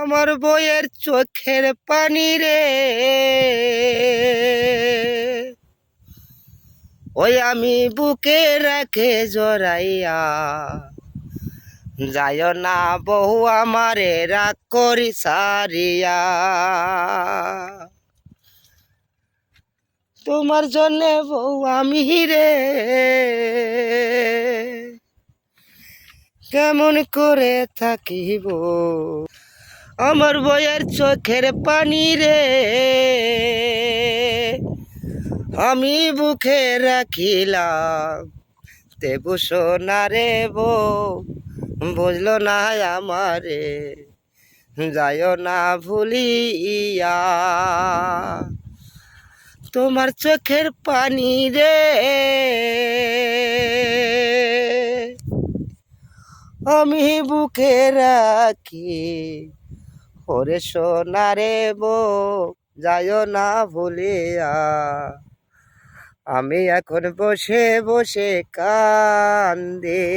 আমার বইয়ের চোখের পানি রে, ওই আমি বুকে রাখে জড়াইয়া, যায় না বহু আমারে রাগ করি সারিয়া। তোমার জন্যে বউ আমি রে, কেমন করে থাকিব। আমার বইয়ের চোখের পানি রে, আমি বুকে রাখিলাম, দেবু সোনা রে বউ বুঝলো না আমারে, যায় না ভুলিয়া। তোমার চোখের পানি রে, আমি বুকে রাখি, ওরে সোনা রে বউ যায় না ভুলিয়া। আমি এখন বসে বসে কান্দে।